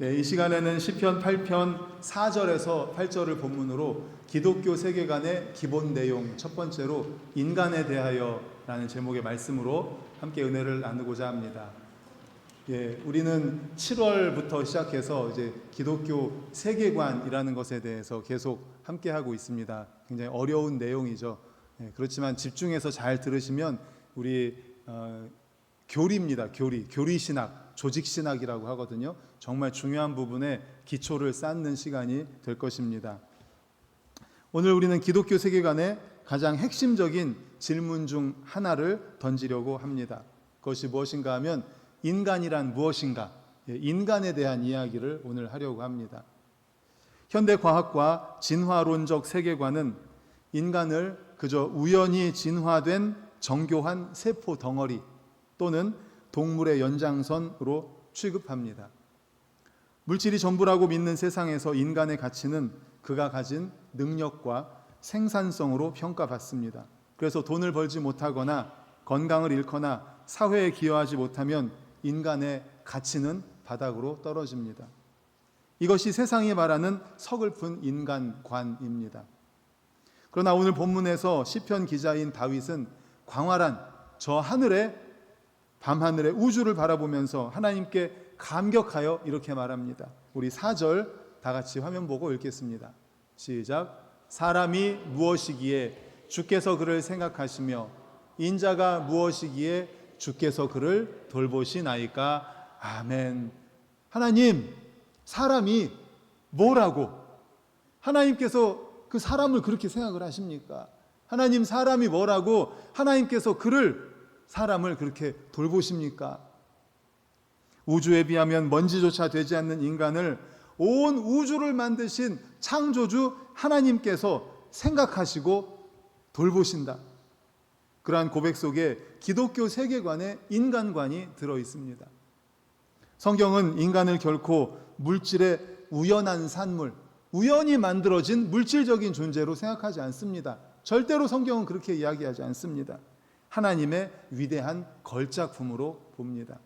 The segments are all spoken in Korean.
네, 이 시간에는 시편 8편 4절에서 8절을 본문으로 기독교 세계관의 기본 내용 첫 번째로 인간에 대하여라는 제목의 말씀으로 함께 은혜를 나누고자 합니다. 우리는 7월부터 시작해서 이제 기독교 세계관이라는 것에 대해서 계속 함께 하고 있습니다. 굉장히 어려운 내용이죠. 그렇지만 집중해서 잘 들으시면 우리 교리입니다. 교리 신학, 조직 신학이라고 하거든요. 정말 중요한 부분에 기초를 쌓는 시간이 될 것입니다. 오늘 우리는 기독교 세계관의 가장 핵심적인 질문 중 하나를 던지려고 합니다. 그것이 무엇인가 하면 인간이란 무엇인가? 인간에 대한 이야기를 오늘 하려고 합니다. 현대 과학과 진화론적 세계관은 인간을 그저 우연히 진화된 정교한 세포 덩어리 또는 동물의 연장선으로 취급합니다. 물질이 전부라고 믿는 세상에서 인간의 가치는 그가 가진 능력과 생산성으로 평가받습니다. 그래서 돈을 벌지 못하거나 건강을 잃거나 사회에 기여하지 못하면 인간의 가치는 바닥으로 떨어집니다. 이것이 세상이 말하는 서글픈 인간관입니다. 그러나 오늘 본문에서 시편 기자인 다윗은 광활한 저 하늘에 밤하늘의 우주를 바라보면서 하나님께 감격하여 이렇게 말합니다. 우리 4절 다 같이 화면 보고 읽겠습니다. 시작. 사람이 무엇이기에 주께서 그를 생각하시며 인자가 무엇이기에 주께서 그를 돌보시나이까. 아멘. 하나님, 사람이 뭐라고 하나님께서 그 사람을 그렇게 생각을 하십니까? 하나님, 사람이 뭐라고 하나님께서 사람을 그렇게 돌보십니까? 우주에 비하면 먼지조차 되지 않는 인간을 온 우주를 만드신 창조주 하나님께서 생각하시고 돌보신다. 그러한 고백 속에 기독교 세계관의 인간관이 들어 있습니다. 성경은 인간을 결코 물질의 우연한 산물, 우연히 만들어진 물질적인 존재로 생각하지 않습니다. 절대로 성경은 그렇게 이야기하지 않습니다. 하나님의 위대한 걸작품으로 봅니다.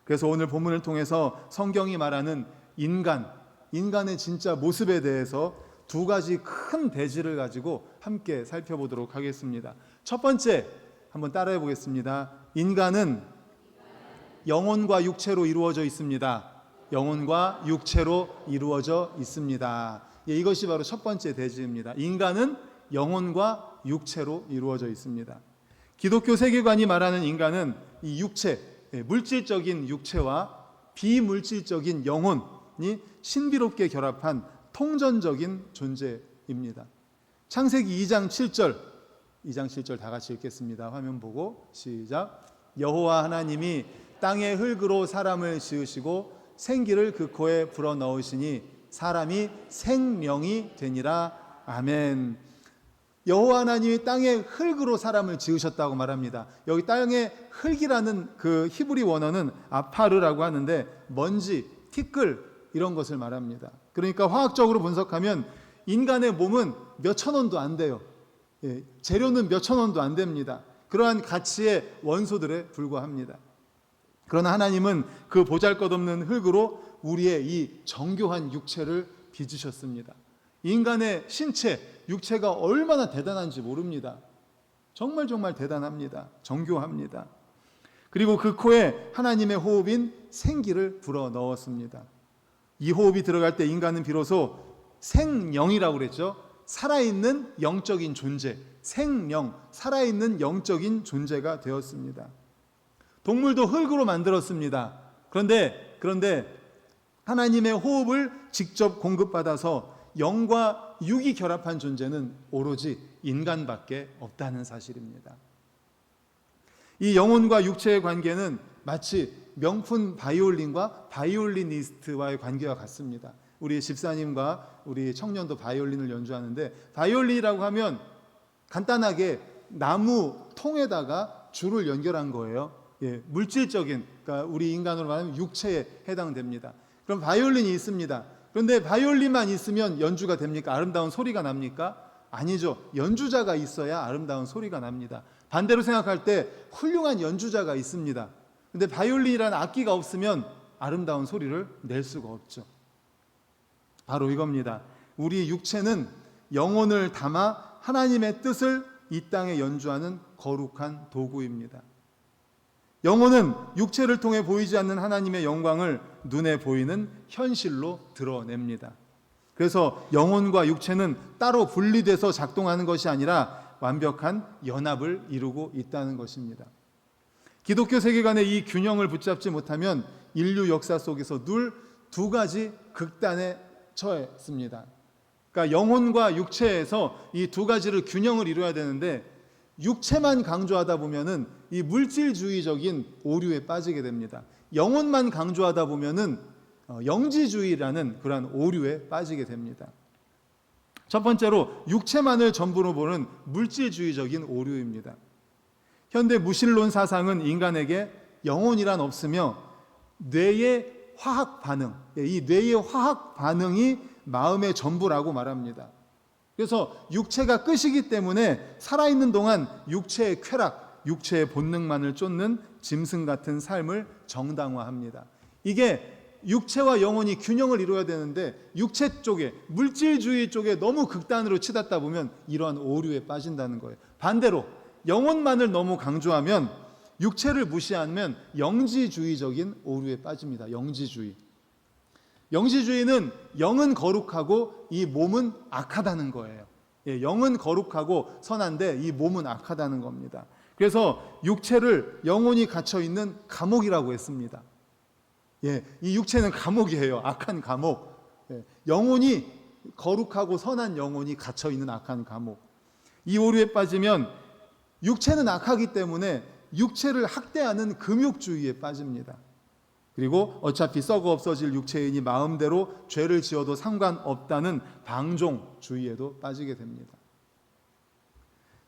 그래서 오늘 본문을 통해서 성경이 말하는 인간의 진짜 모습에 대해서 두 가지 큰 대지를 가지고 함께 살펴보도록 하겠습니다. 첫 번째, 한번 따라해 보겠습니다. 인간은 영혼과 육체로 이루어져 있습니다. 영혼과 육체로 이루어져 있습니다. 이것이 바로 첫 번째 대지입니다. 인간은 영혼과 육체로 이루어져 있습니다. 기독교 세계관이 말하는 인간은 이 육체, 물질적인 육체와 비물질적인 영혼이 신비롭게 결합한 통전적인 존재입니다. 창세기 2장 7절 다 같이 읽겠습니다. 화면 보고 시작. 여호와 하나님이 땅의 흙으로 사람을 지으시고 생기를 그 코에 불어넣으시니 사람이 생명이 되니라. 아멘. 여호와 하나님이 땅의 흙으로 사람을 지으셨다고 말합니다. 여기 땅의 흙이라는 그 히브리 원어는 아파르라고 하는데 먼지, 티끌 이런 것을 말합니다. 그러니까 화학적으로 분석하면 인간의 몸은 몇천 원도 안 돼요. 재료는 몇천 원도 안 됩니다. 그러한 가치의 원소들에 불과합니다. 그러나 하나님은 그 보잘것없는 흙으로 우리의 이 정교한 육체를 빚으셨습니다. 인간의 신체, 육체가 얼마나 대단한지 모릅니다. 정말 대단합니다. 정교합니다. 그리고 그 코에 하나님의 호흡인 생기를 불어넣었습니다. 이 호흡이 들어갈 때 인간은 비로소 생령이라고 그랬죠. 살아있는 영적인 존재, 생령, 살아있는 영적인 존재가 되었습니다. 동물도 흙으로 만들었습니다. 그런데 하나님의 호흡을 직접 공급받아서 영과 육이 결합한 존재는 오로지 인간밖에 없다는 사실입니다. 이 영혼과 육체의 관계는 마치 명품 바이올린과 바이올리니스트와의 관계와 같습니다. 우리 집사님과 우리 청년도 바이올린을 연주하는데, 바이올린이라고 하면 간단하게 나무 통에다가 줄을 연결한 거예요. 물질적인, 그러니까 우리 인간으로 말하면 육체에 해당됩니다. 그럼 바이올린이 있습니다. 그런데 바이올린만 있으면 연주가 됩니까? 아름다운 소리가 납니까? 아니죠. 연주자가 있어야 아름다운 소리가 납니다. 반대로 생각할 때 훌륭한 연주자가 있습니다. 그런데 바이올린이라는 악기가 없으면 아름다운 소리를 낼 수가 없죠. 바로 이겁니다. 우리 육체는 영혼을 담아 하나님의 뜻을 이 땅에 연주하는 거룩한 도구입니다. 영혼은 육체를 통해 보이지 않는 하나님의 영광을 눈에 보이는 현실로 드러냅니다. 그래서 영혼과 육체는 따로 분리돼서 작동하는 것이 아니라 완벽한 연합을 이루고 있다는 것입니다. 기독교 세계관의 이 균형을 붙잡지 못하면 인류 역사 속에서 늘 두 가지 극단에 처했습니다. 그러니까 영혼과 육체에서 이 두 가지를 균형을 이루어야 되는데 육체만 강조하다 보면은 이 물질주의적인 오류에 빠지게 됩니다. 영혼만 강조하다 보면은 영지주의라는 그러한 오류에 빠지게 됩니다. 첫 번째로 육체만을 전부로 보는 물질주의적인 오류입니다. 현대 무신론 사상은 인간에게 영혼이란 없으며 뇌의 화학 반응, 이 뇌의 화학 반응이 마음의 전부라고 말합니다. 그래서 육체가 끝이기 때문에 살아있는 동안 육체의 쾌락, 육체의 본능만을 쫓는 짐승 같은 삶을 정당화합니다. 이게 육체와 영혼이 균형을 이루어야 되는데 육체 쪽에, 물질주의 쪽에 너무 극단으로 치닫다 보면 이러한 오류에 빠진다는 거예요. 반대로 영혼만을 너무 강조하면, 육체를 무시하면 영지주의적인 오류에 빠집니다. 영지주의는 영은 거룩하고 이 몸은 악하다는 거예요. 영은 거룩하고 선한데 이 몸은 악하다는 겁니다. 그래서 육체를 영혼이 갇혀 있는 감옥이라고 했습니다. 이 육체는 감옥이에요. 악한 감옥. 영혼이 거룩하고 선한 영혼이 갇혀 있는 악한 감옥. 이 오류에 빠지면 육체는 악하기 때문에 육체를 학대하는 금욕주의에 빠집니다. 그리고 어차피 썩어 없어질 육체이니 마음대로 죄를 지어도 상관없다는 방종주의에도 빠지게 됩니다.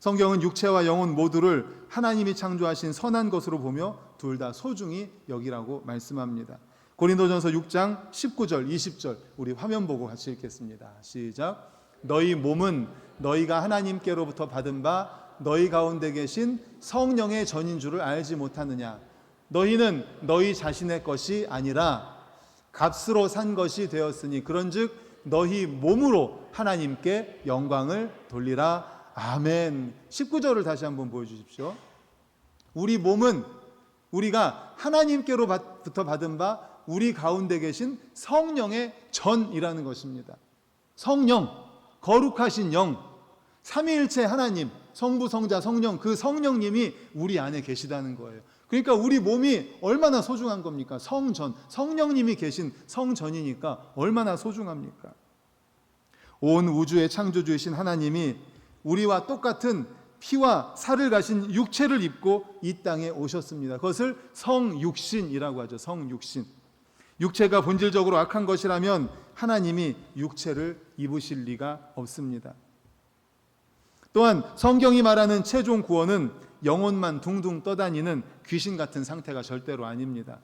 성경은 육체와 영혼 모두를 하나님이 창조하신 선한 것으로 보며 둘 다 소중히 여기라고 말씀합니다. 고린도전서 6장 19절 20절 우리 화면 보고 같이 읽겠습니다. 시작. 너희 몸은 너희가 하나님께로부터 받은 바 너희 가운데 계신 성령의 전인 줄을 알지 못하느냐. 너희는 너희 자신의 것이 아니라 값으로 산 것이 되었으니 그런즉 너희 몸으로 하나님께 영광을 돌리라. 아멘. 19절을 다시 한번 보여주십시오. 우리 몸은 우리가 하나님께로부터 받은 바 우리 가운데 계신 성령의 전이라는 것입니다. 성령, 거룩하신 영, 삼위일체 하나님, 성부, 성자, 성령, 그 성령님이 우리 안에 계시다는 거예요. 그러니까 우리 몸이 얼마나 소중한 겁니까? 성전, 성령님이 계신 성전이니까 얼마나 소중합니까? 온 우주의 창조주이신 하나님이 우리와 똑같은 피와 살을 가신 육체를 입고 이 땅에 오셨습니다. 그것을 성육신이라고 하죠. 성육신. 육체가 본질적으로 악한 것이라면 하나님이 육체를 입으실 리가 없습니다. 또한 성경이 말하는 최종 구원은 영혼만 둥둥 떠다니는 귀신 같은 상태가 절대로 아닙니다.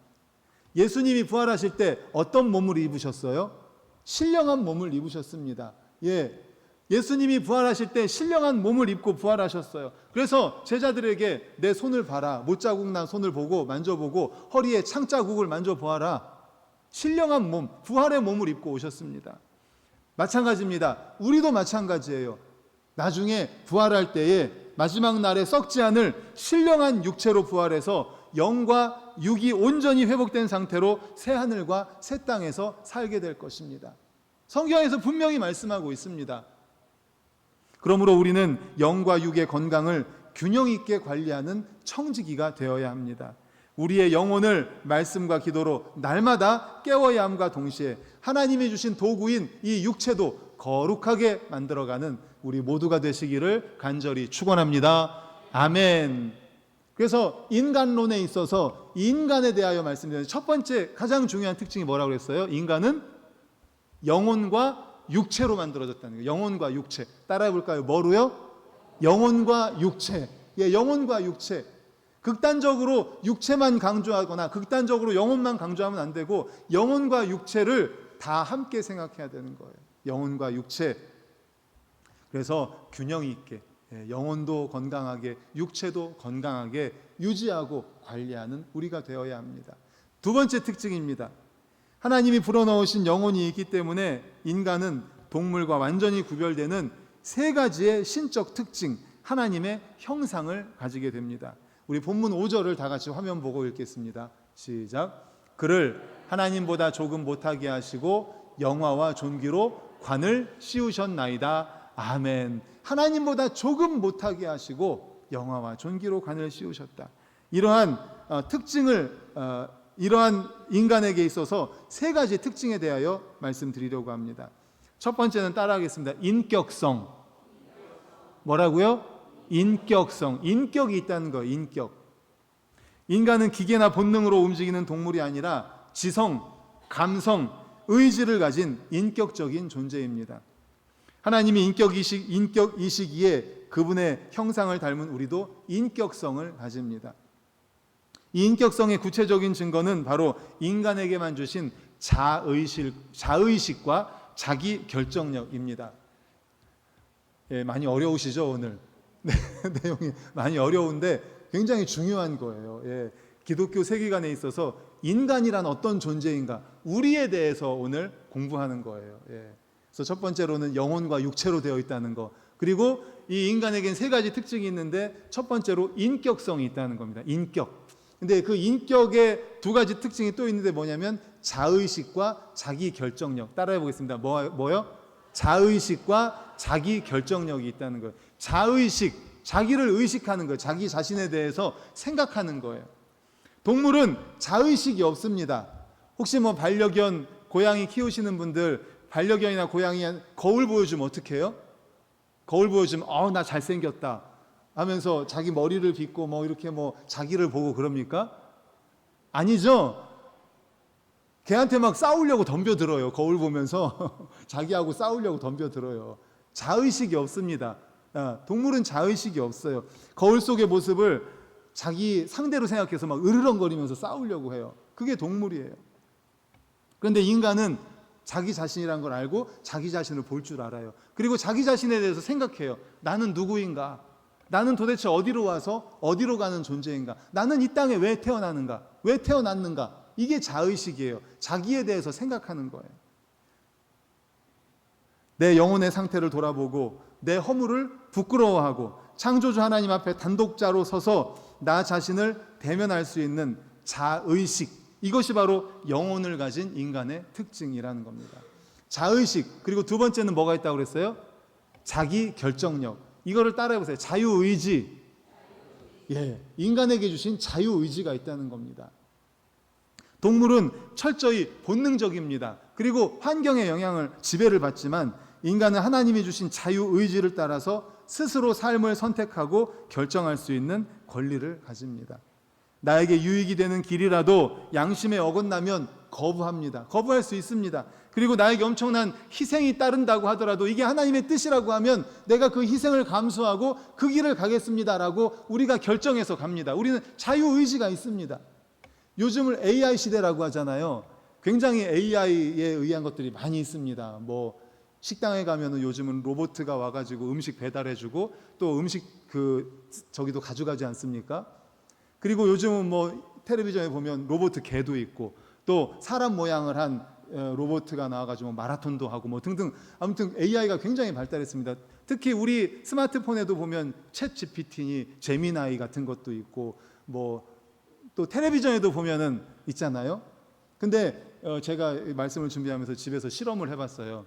예수님이 부활하실 때 어떤 몸을 입으셨어요? 신령한 몸을 입으셨습니다. 예수님이 부활하실 때 신령한 몸을 입고 부활하셨어요. 그래서 제자들에게 내 손을 봐라. 못자국 난 손을 보고 만져보고 허리에 창자국을 만져보아라. 신령한 몸, 부활의 몸을 입고 오셨습니다. 마찬가지입니다. 우리도 마찬가지예요. 나중에 부활할 때에 마지막 날에 썩지 않을 신령한 육체로 부활해서 영과 육이 온전히 회복된 상태로 새 하늘과 새 땅에서 살게 될 것입니다. 성경에서 분명히 말씀하고 있습니다. 그러므로 우리는 영과 육의 건강을 균형 있게 관리하는 청지기가 되어야 합니다. 우리의 영혼을 말씀과 기도로 날마다 깨워야 함과 동시에 하나님이 주신 도구인 이 육체도 거룩하게 만들어가는 우리 모두가 되시기를 간절히 축원합니다. 아멘. 그래서 인간론에 있어서 인간에 대하여 말씀드리는 첫 번째 가장 중요한 특징이 뭐라고 그랬어요? 인간은 영혼과 육체로 만들어졌다는 거예요. 영혼과 육체. 따라해 볼까요? 뭐로요? 영혼과 육체. 영혼과 육체. 극단적으로 육체만 강조하거나 극단적으로 영혼만 강조하면 안 되고 영혼과 육체를 다 함께 생각해야 되는 거예요. 영혼과 육체. 그래서 균형 있게 영혼도 건강하게 육체도 건강하게 유지하고 관리하는 우리가 되어야 합니다. 두 번째 특징입니다. 하나님이 불어넣으신 영혼이 있기 때문에 인간은 동물과 완전히 구별되는 세 가지의 신적 특징, 하나님의 형상을 가지게 됩니다. 우리 본문 5절을 다 같이 화면 보고 읽겠습니다. 시작. 그를 하나님보다 조금 못하게 하시고 영화와 존귀로 관을 씌우셨나이다. 아멘. 하나님보다 조금 못하게 하시고 영화와 존귀로 관을 씌우셨다. 이러한 특징을 이러한 인간에게 있어서 세 가지 특징에 대하여 말씀드리려고 합니다. 첫 번째는 따라하겠습니다. 인격성. 뭐라고요? 인격성. 인격이 있다는 거예요. 인격. 인간은 기계나 본능으로 움직이는 동물이 아니라 지성, 감성, 의지를 가진 인격적인 존재입니다. 하나님이 인격이시기에 그분의 형상을 닮은 우리도 인격성을 가집니다. 이 인격성의 구체적인 증거는 바로 인간에게만 주신 자의식과 자기 결정력입니다. 예, 많이 어려우시죠 오늘? 네, 내용이 많이 어려운데 굉장히 중요한 거예요. 예, 기독교 세계관에 있어서 인간이란 어떤 존재인가, 우리에 대해서 오늘 공부하는 거예요. 예. 그래서 첫 번째로는 영혼과 육체로 되어 있다는 거, 그리고 이 인간에겐 세 가지 특징이 있는데 첫 번째로 인격성이 있다는 겁니다. 인격. 근데 그 인격의 두 가지 특징이 또 있는데 뭐냐면 자의식과 자기 결정력. 따라해 보겠습니다. 뭐요? 자의식과 자기 결정력이 있다는 거예요. 자의식, 자기를 의식하는 거예요. 자기 자신에 대해서 생각하는 거예요. 동물은 자의식이 없습니다. 혹시 뭐 반려견, 고양이 키우시는 분들, 반려견이나 고양이 거울 보여주면 어떻게 해요? 거울 보여주면 나 잘생겼다 하면서 자기 머리를 빗고 뭐 이렇게 뭐 자기를 보고 그럽니까? 아니죠. 걔한테 막 싸우려고 덤벼들어요. 거울 보면서 자기하고 싸우려고 덤벼들어요. 자의식이 없습니다. 동물은 자의식이 없어요. 거울 속의 모습을 자기 상대로 생각해서 막 으르렁거리면서 싸우려고 해요. 그게 동물이에요. 그런데 인간은 자기 자신이란 걸 알고 자기 자신을 볼 줄 알아요. 그리고 자기 자신에 대해서 생각해요. 나는 누구인가? 나는 도대체 어디로 와서 어디로 가는 존재인가? 나는 이 땅에 왜 태어나는가? 왜 태어났는가? 이게 자의식이에요. 자기에 대해서 생각하는 거예요. 내 영혼의 상태를 돌아보고 내 허물을 부끄러워하고 창조주 하나님 앞에 단독자로 서서 나 자신을 대면할 수 있는 자의식, 이것이 바로 영혼을 가진 인간의 특징이라는 겁니다. 자의식, 그리고 두 번째는 뭐가 있다고 그랬어요? 자기 결정력. 이거를 따라해보세요. 자유의지. 예, 인간에게 주신 자유의지가 있다는 겁니다. 동물은 철저히 본능적입니다. 그리고 환경의 영향을 지배를 받지만 인간은 하나님이 주신 자유의지를 따라서 스스로 삶을 선택하고 결정할 수 있는 권리를 가집니다. 나에게 유익이 되는 길이라도 양심에 어긋나면 거부합니다. 거부할 수 있습니다. 그리고 나에게 엄청난 희생이 따른다고 하더라도 이게 하나님의 뜻이라고 하면 내가 그 희생을 감수하고 그 길을 가겠습니다라고 우리가 결정해서 갑니다. 우리는 자유의지가 있습니다. 요즘을 AI 시대라고 하잖아요. 굉장히 AI에 의한 것들이 많이 있습니다. 뭐 식당에 가면은 요즘은 로봇가 와가지고 음식 배달해주고 또 음식 저기도 가져가지 않습니까? 그리고 요즘은 뭐 텔레비전에 보면 로봇 개도 있고 또 사람 모양을 한 로봇가 나와가지고 마라톤도 하고 뭐 등등, 아무튼 AI가 굉장히 발달했습니다. 특히 우리 스마트폰에도 보면 챗 GPT니 제미나이 같은 것도 있고 뭐 또 텔레비전에도 보면은 있잖아요. 근데 제가 말씀을 준비하면서 집에서 실험을 해봤어요.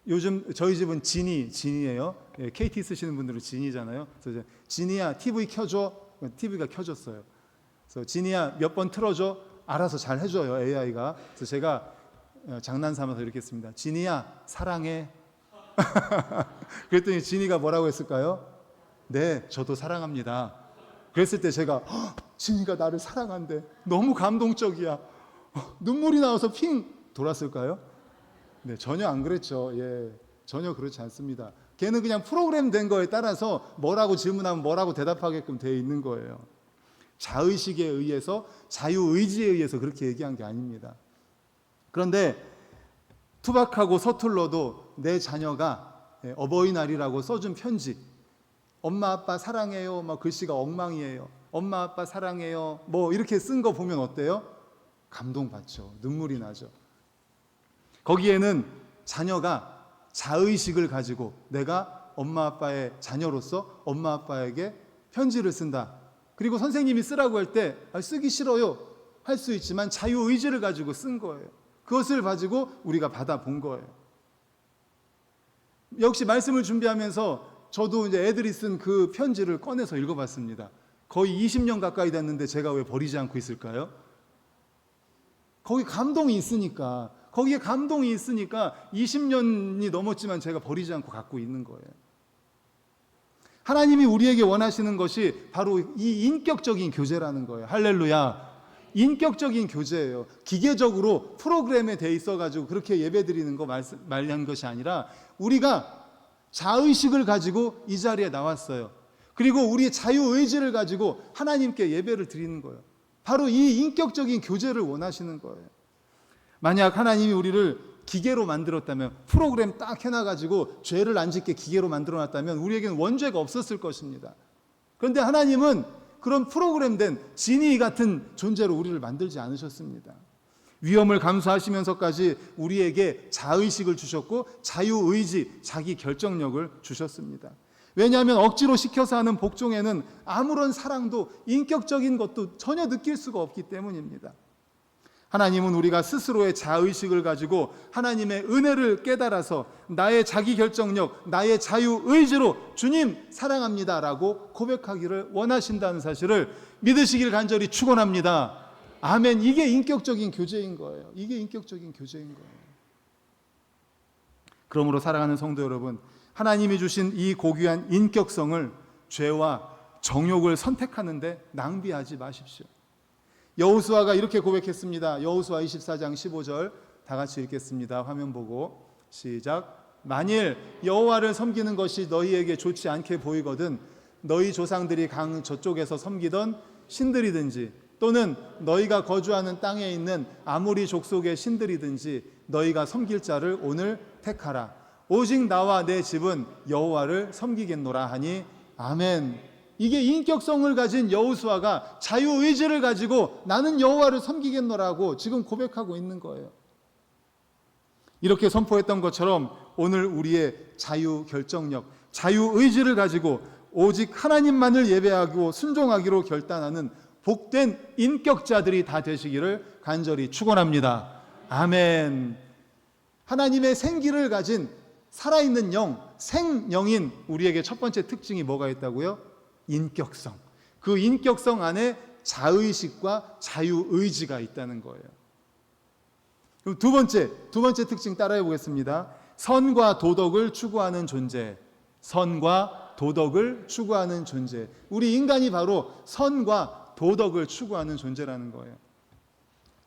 요즘 저희 집은 진이에요. KT 쓰시는 분들은 진이잖아요. 그래서 진이야 TV 켜줘. TV가 켜졌어요. 그래서 진이야 몇 번 틀어줘. 알아서 잘 해줘요 AI가. 그래서 제가 장난삼아서 이렇게 했습니다. 진이야 사랑해. 그랬더니 진이가 뭐라고 했을까요? 네, 저도 사랑합니다. 그랬을 때 제가 진이가 나를 사랑한대. 너무 감동적이야. 눈물이 나와서 핑 돌았을까요? 네, 전혀 안 그랬죠. 예, 전혀 그렇지 않습니다. 걔는 그냥 프로그램된 거에 따라서 뭐라고 질문하면 뭐라고 대답하게끔 되어 있는 거예요. 자의식에 의해서, 자유의지에 의해서 그렇게 얘기한 게 아닙니다. 그런데 투박하고 서툴러도 내 자녀가 어버이날이라고 써준 편지, 엄마 아빠 사랑해요, 막 글씨가 엉망이에요. 엄마 아빠 사랑해요, 뭐 이렇게 쓴 거 보면 어때요? 감동받죠. 눈물이 나죠. 거기에는 자녀가 자의식을 가지고 내가 엄마 아빠의 자녀로서 엄마 아빠에게 편지를 쓴다. 그리고 선생님이 쓰라고 할 때 쓰기 싫어요 할 수 있지만 자유의지를 가지고 쓴 거예요. 그것을 가지고 우리가 받아본 거예요. 역시 말씀을 준비하면서 저도 이제 애들이 쓴 그 편지를 꺼내서 읽어봤습니다. 거의 20년 가까이 됐는데 제가 왜 버리지 않고 있을까요? 거기 감동이 있으니까, 거기에 감동이 있으니까 20년이 넘었지만 제가 버리지 않고 갖고 있는 거예요. 하나님이 우리에게 원하시는 것이 바로 이 인격적인 교제라는 거예요. 할렐루야. 인격적인 교제예요. 기계적으로 프로그램에 돼 있어가지고 그렇게 예배드리는 거 말한 것이 아니라 우리가 자의식을 가지고 이 자리에 나왔어요. 그리고 우리의 자유의지를 가지고 하나님께 예배를 드리는 거예요. 바로 이 인격적인 교제를 원하시는 거예요. 만약 하나님이 우리를 기계로 만들었다면, 프로그램 딱 해놔가지고 죄를 안 짓게 기계로 만들어놨다면 우리에게는 원죄가 없었을 것입니다. 그런데 하나님은 그런 프로그램된 지니 같은 존재로 우리를 만들지 않으셨습니다. 위험을 감수하시면서까지 우리에게 자의식을 주셨고 자유의지, 자기 결정력을 주셨습니다. 왜냐하면 억지로 시켜서 하는 복종에는 아무런 사랑도 인격적인 것도 전혀 느낄 수가 없기 때문입니다. 하나님은 우리가 스스로의 자의식을 가지고 하나님의 은혜를 깨달아서 나의 자기 결정력, 나의 자유의지로 주님 사랑합니다 라고 고백하기를 원하신다는 사실을 믿으시길 간절히 축원합니다. 아멘. 이게 인격적인 교제인 거예요. 이게 인격적인 교제인 거예요. 그러므로 사랑하는 성도 여러분, 하나님이 주신 이 고귀한 인격성을 죄와 정욕을 선택하는데 낭비하지 마십시오. 여호수아가 이렇게 고백했습니다. 여호수아 24장 15절 다 같이 읽겠습니다. 화면 보고 시작. 만일 여호와를 섬기는 것이 너희에게 좋지 않게 보이거든 너희 조상들이 강 저쪽에서 섬기던 신들이든지 또는 너희가 거주하는 땅에 있는 아모리 족속의 신들이든지 너희가 섬길 자를 오늘 택하라. 오직 나와 내 집은 여호와를 섬기겠노라 하니 아멘. 이게 인격성을 가진 여호수아가 자유의지를 가지고 나는 여호와를 섬기겠노라고 지금 고백하고 있는 거예요. 이렇게 선포했던 것처럼 오늘 우리의 자유결정력, 자유의지를 가지고 오직 하나님만을 예배하고 순종하기로 결단하는 복된 인격자들이 다 되시기를 간절히 축원합니다. 아멘. 하나님의 생기를 가진 살아있는 영, 생영인 우리에게 첫 번째 특징이 뭐가 있다고요? 인격성. 그 인격성 안에 자의식과 자유의지가 있다는 거예요. 그럼 두 번째 특징 따라해 보겠습니다. 선과 도덕을 추구하는 존재. 선과 도덕을 추구하는 존재. 우리 인간이 바로 선과 도덕을 추구하는 존재라는 거예요.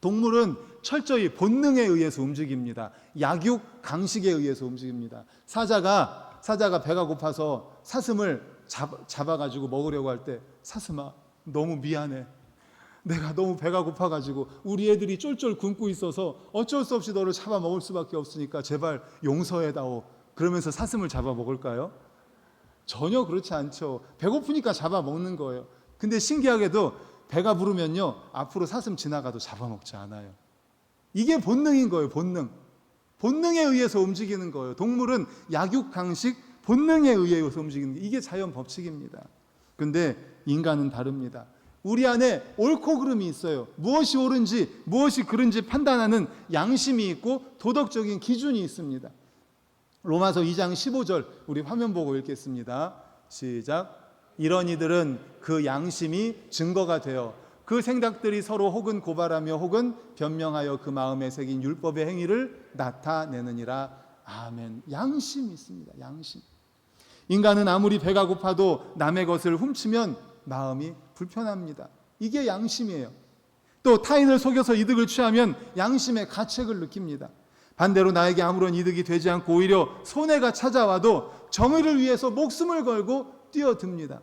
동물은 철저히 본능에 의해서 움직입니다. 약육, 강식에 의해서 움직입니다. 사자가 배가 고파서 사슴을 잡아가지고 먹으려고 할 때 사슴아 너무 미안해. 내가 너무 배가 고파가지고 우리 애들이 쫄쫄 굶고 있어서 어쩔 수 없이 너를 잡아먹을 수밖에 없으니까 제발 용서해다오. 그러면서 사슴을 잡아먹을까요? 전혀 그렇지 않죠. 배고프니까 잡아먹는 거예요. 근데 신기하게도 배가 부르면요 앞으로 사슴 지나가도 잡아먹지 않아요. 이게 본능인 거예요. 본능에 의해서 움직이는 거예요. 동물은 약육, 강식, 본능에 의해서 움직이는 게 이게 자연 법칙입니다. 근데 인간은 다릅니다. 우리 안에 옳고 그름이 있어요. 무엇이 옳은지 무엇이 그른지 판단하는 양심이 있고 도덕적인 기준이 있습니다. 로마서 2장 15절 우리 화면 보고 읽겠습니다. 시작. 이런 이들은 그 양심이 증거가 되어 그 생각들이 서로 혹은 고발하며 혹은 변명하여 그 마음에 새긴 율법의 행위를 나타내느니라. 아멘. 양심이 있습니다. 양심. 인간은 아무리 배가 고파도 남의 것을 훔치면 마음이 불편합니다. 이게 양심이에요. 또 타인을 속여서 이득을 취하면 양심의 가책을 느낍니다. 반대로 나에게 아무런 이득이 되지 않고 오히려 손해가 찾아와도 정의를 위해서 목숨을 걸고 뛰어듭니다.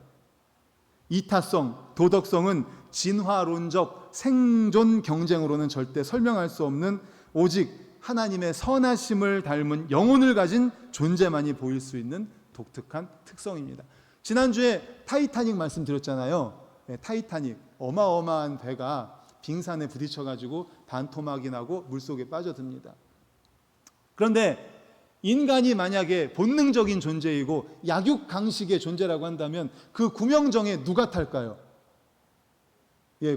이타성, 도덕성은 진화론적 생존 경쟁으로는 절대 설명할 수 없는 오직 하나님의 선하심을 닮은 영혼을 가진 존재만이 보일 수 있는 독특한 특성입니다. 지난주에 타이타닉 말씀드렸잖아요. 타이타닉 어마어마한 배가 빙산에 부딪혀가지고 반토막이 나고 물속에 빠져듭니다. 그런데 인간이 만약에 본능적인 존재이고 약육강식의 존재라고 한다면 그 구명정에 누가 탈까요?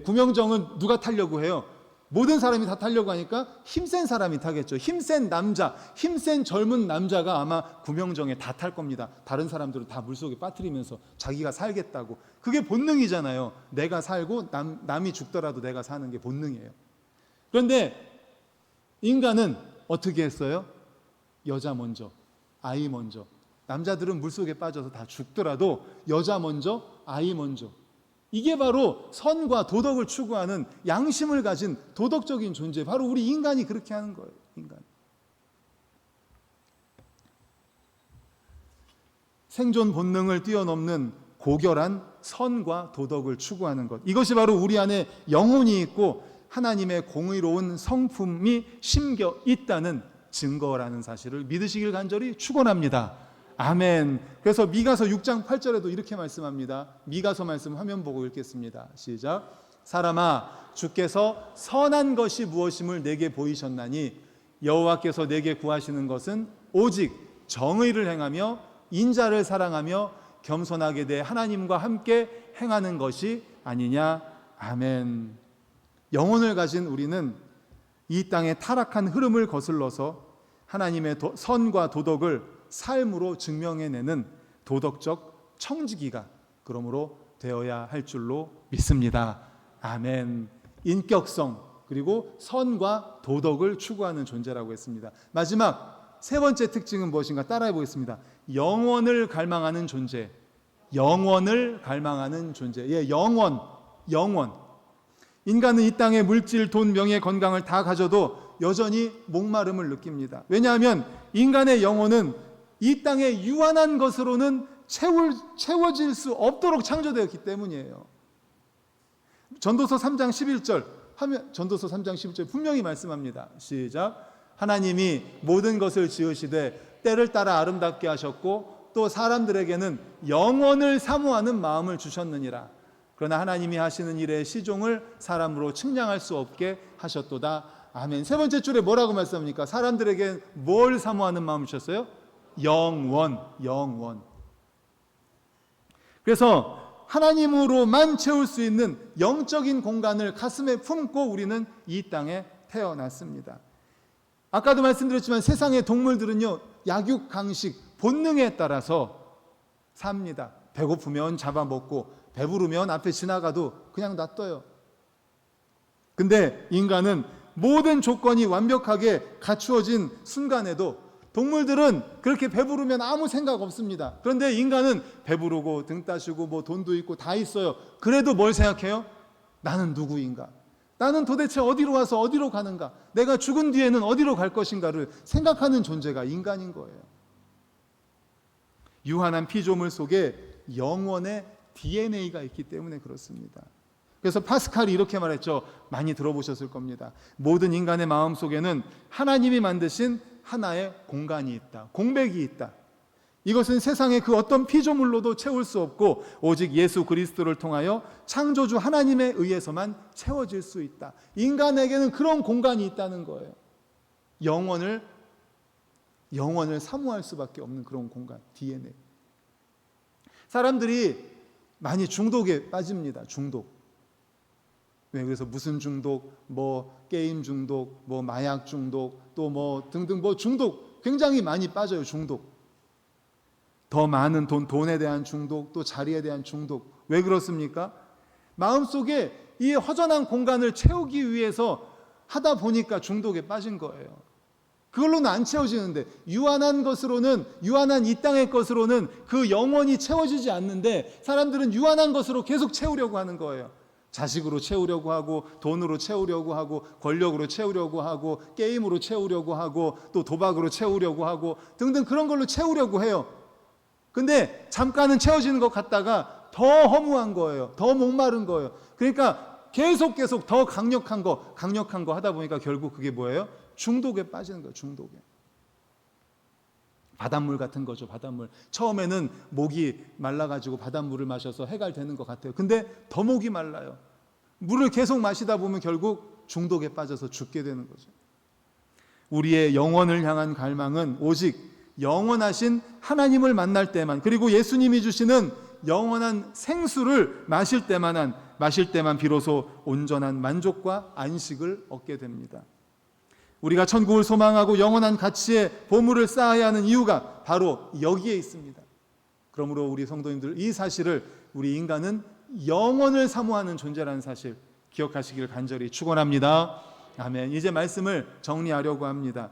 구명정은 누가 타려고 해요? 모든 사람이 다 타려고 하니까 힘센 사람이 타겠죠. 힘센 남자, 힘센 젊은 남자가 아마 구명정에 다 탈 겁니다. 다른 사람들은 다 물속에 빠뜨리면서 자기가 살겠다고. 그게 본능이잖아요. 내가 살고 남이 죽더라도 내가 사는 게 본능이에요. 그런데 인간은 어떻게 했어요? 여자 먼저, 아이 먼저. 남자들은 물속에 빠져서 다 죽더라도 여자 먼저, 아이 먼저. 이게 바로 선과 도덕을 추구하는 양심을 가진 도덕적인 존재, 바로 우리 인간이 그렇게 하는 거예요. 인간. 생존 본능을 뛰어넘는 고결한 선과 도덕을 추구하는 것, 이것이 바로 우리 안에 영혼이 있고 하나님의 공의로운 성품이 심겨 있다는 증거라는 사실을 믿으시길 간절히 축원합니다. 아멘. 그래서 미가서 6장 8절에도 이렇게 말씀합니다. 미가서 말씀 화면 보고 읽겠습니다. 시작. 사람아, 주께서 선한 것이 무엇임을 내게 보이셨나니 여호와께서 내게 구하시는 것은 오직 정의를 행하며 인자를 사랑하며 겸손하게 대 하나님과 함께 행하는 것이 아니냐. 아멘. 영혼을 가진 우리는 이 땅의 타락한 흐름을 거슬러서 하나님의 선과 도덕을 삶으로 증명해내는 도덕적 청지기가 그러므로 되어야 할 줄로 믿습니다. 아멘. 인격성 그리고 선과 도덕을 추구하는 존재라고 했습니다. 마지막 세 번째 특징은 무엇인가 따라해 보겠습니다. 영원을 갈망하는 존재. 영원을 갈망하는 존재. 영원. 인간은 이 땅의 물질, 돈, 명예, 건강을 다 가져도 여전히 목마름을 느낍니다. 왜냐하면 인간의 영혼은 이 땅의 유한한 것으로는 채워질 수 없도록 창조되었기 때문이에요. 전도서 3장 11절 전도서 3장 11절 분명히 말씀합니다. 시작. 하나님이 모든 것을 지으시되 때를 따라 아름답게 하셨고 또 사람들에게는 영원을 사모하는 마음을 주셨느니라. 그러나 하나님이 하시는 일의 시종을 사람으로 측량할 수 없게 하셨도다. 아멘. 세 번째 줄에 뭐라고 말씀합니까? 사람들에게 뭘 사모하는 마음을 주셨어요? 영원. 그래서 하나님으로만 채울 수 있는 영적인 공간을 가슴에 품고 우리는 이 땅에 태어났습니다. 아까도 말씀드렸지만 세상의 동물들은요, 약육강식, 본능에 따라서 삽니다. 배고프면 잡아먹고 배부르면 앞에 지나가도 그냥 놔둬요. 근데 인간은 모든 조건이 완벽하게 갖추어진 순간에도 동물들은 그렇게 배부르면 아무 생각 없습니다. 그런데 인간은 배부르고 등 따시고 뭐 돈도 있고 다 있어요. 그래도 뭘 생각해요? 나는 누구인가? 나는 도대체 어디로 와서 어디로 가는가? 내가 죽은 뒤에는 어디로 갈 것인가를 생각하는 존재가 인간인 거예요. 유한한 피조물 속에 영원의 DNA가 있기 때문에 그렇습니다. 그래서 파스칼이 이렇게 말했죠. 많이 들어보셨을 겁니다. 모든 인간의 마음 속에는 하나님이 만드신 하나의 공간이 있다. 공백이 있다. 이것은 세상의 그 어떤 피조물로도 채울 수 없고 오직 예수 그리스도를 통하여 창조주 하나님에 의해서만 채워질 수 있다. 인간에게는 그런 공간이 있다는 거예요. 영원을 사모할 수밖에 없는 그런 공간, DNA. 사람들이 많이 중독에 빠집니다. 중독. 왜? 그래서 무슨 중독, 뭐 게임 중독, 뭐 마약 중독, 또 뭐 등등 뭐 중독 굉장히 많이 빠져요. 중독. 더 많은 돈에 대한 중독, 또 자리에 대한 중독. 왜 그렇습니까? 마음속에 이 허전한 공간을 채우기 위해서 하다 보니까 중독에 빠진 거예요. 그걸로는 안 채워지는데 유한한 것으로는, 유한한 이 땅의 것으로는 그 영혼이 채워지지 않는데 사람들은 유한한 것으로 계속 채우려고 하는 거예요. 자식으로 채우려고 하고, 돈으로 채우려고 하고, 권력으로 채우려고 하고, 게임으로 채우려고 하고, 또 도박으로 채우려고 하고 등등 그런 걸로 채우려고 해요. 근데 잠깐은 채워지는 것 같다가 더 허무한 거예요. 더 목마른 거예요. 그러니까 계속 더 강력한 거 하다 보니까 결국 그게 뭐예요? 중독에 빠지는 거예요. 중독에. 바닷물 같은 거죠. 바닷물. 처음에는 목이 말라가지고 바닷물을 마셔서 해갈되는 것 같아요. 근데 더 목이 말라요. 물을 계속 마시다 보면 결국 중독에 빠져서 죽게 되는 거죠. 우리의 영혼을 향한 갈망은 오직 영원하신 하나님을 만날 때만, 그리고 예수님이 주시는 영원한 생수를 마실 때만 비로소 온전한 만족과 안식을 얻게 됩니다. 우리가 천국을 소망하고 영원한 가치의 보물을 쌓아야 하는 이유가 바로 여기에 있습니다. 그러므로 우리 성도님들, 이 사실을, 우리 인간은 영원을 사모하는 존재라는 사실 기억하시기를 간절히 축원합니다. 아멘. 이제 말씀을 정리하려고 합니다.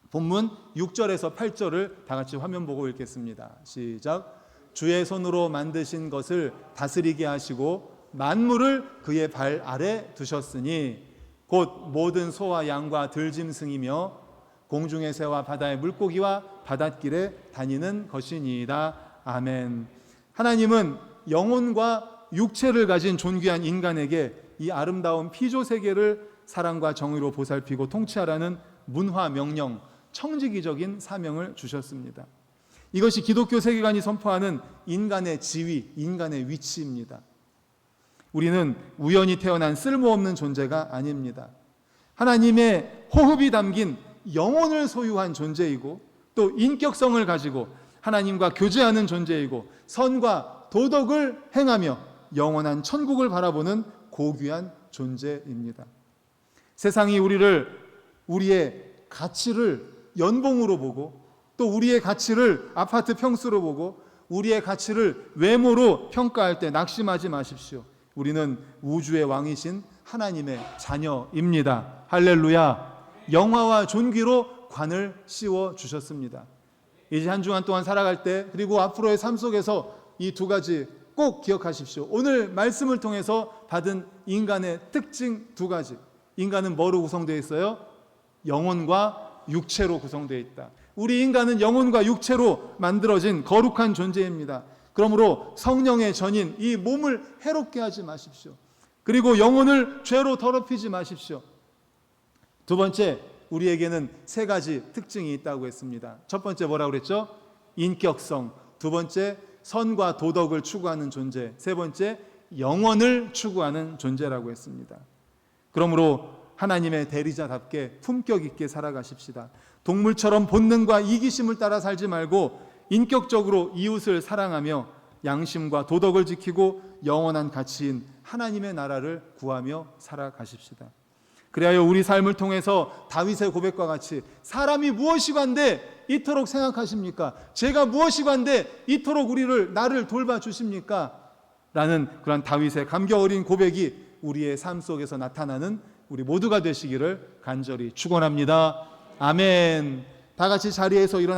본문 6절에서 8절을 다 같이 화면 보고 읽겠습니다. 시작. 주의 손으로 만드신 것을 다스리게 하시고 만물을 그의 발 아래 두셨으니 곧 모든 소와 양과 들짐승이며 공중의 새와 바다의 물고기와 바닷길에 다니는 것이니이다. 아멘. 하나님은 영혼과 육체를 가진 존귀한 인간에게 이 아름다운 피조 세계를 사랑과 정의로 보살피고 통치하라는 문화 명령, 청지기적인 사명을 주셨습니다. 이것이 기독교 세계관이 선포하는 인간의 지위, 인간의 위치입니다. 우리는 우연히 태어난 쓸모없는 존재가 아닙니다. 하나님의 호흡이 담긴 영혼을 소유한 존재이고 또 인격성을 가지고 하나님과 교제하는 존재이고 선과 도덕을 행하며 영원한 천국을 바라보는 고귀한 존재입니다. 세상이 우리의 가치를 연봉으로 보고 또 우리의 가치를 아파트 평수로 보고 우리의 가치를 외모로 평가할 때 낙심하지 마십시오. 우리는 우주의 왕이신 하나님의 자녀입니다. 할렐루야. 영화와 존귀로 관을 씌워 주셨습니다. 이제 한 주간 동안 살아갈 때, 그리고 앞으로의 삶 속에서 이 두 가지 꼭 기억하십시오. 오늘 말씀을 통해서 받은 인간의 특징 두 가지. 인간은 뭐로 구성되어 있어요? 영혼과 육체로 구성되어 있다. 우리 인간은 영혼과 육체로 만들어진 거룩한 존재입니다. 그러므로 성령의 전인 이 몸을 해롭게 하지 마십시오. 그리고 영혼을 죄로 더럽히지 마십시오. 두 번째, 우리에게는 세 가지 특징이 있다고 했습니다. 첫 번째 뭐라고 그랬죠? 인격성. 두 번째, 선과 도덕을 추구하는 존재. 세 번째, 영원을 추구하는 존재라고 했습니다. 그러므로 하나님의 대리자답게 품격 있게 살아가십시다. 동물처럼 본능과 이기심을 따라 살지 말고 인격적으로 이웃을 사랑하며 양심과 도덕을 지키고 영원한 가치인 하나님의 나라를 구하며 살아가십시다. 그래야 우리 삶을 통해서 다윗의 고백과 같이 사람이 무엇이관데 이토록 생각하십니까? 제가 무엇이관데 이토록 나를 돌봐주십니까? 라는 그런 다윗의 감격 어린 고백이 우리의 삶 속에서 나타나는 우리 모두가 되시기를 간절히 축원합니다. 아멘. 다 같이 자리에서 일어나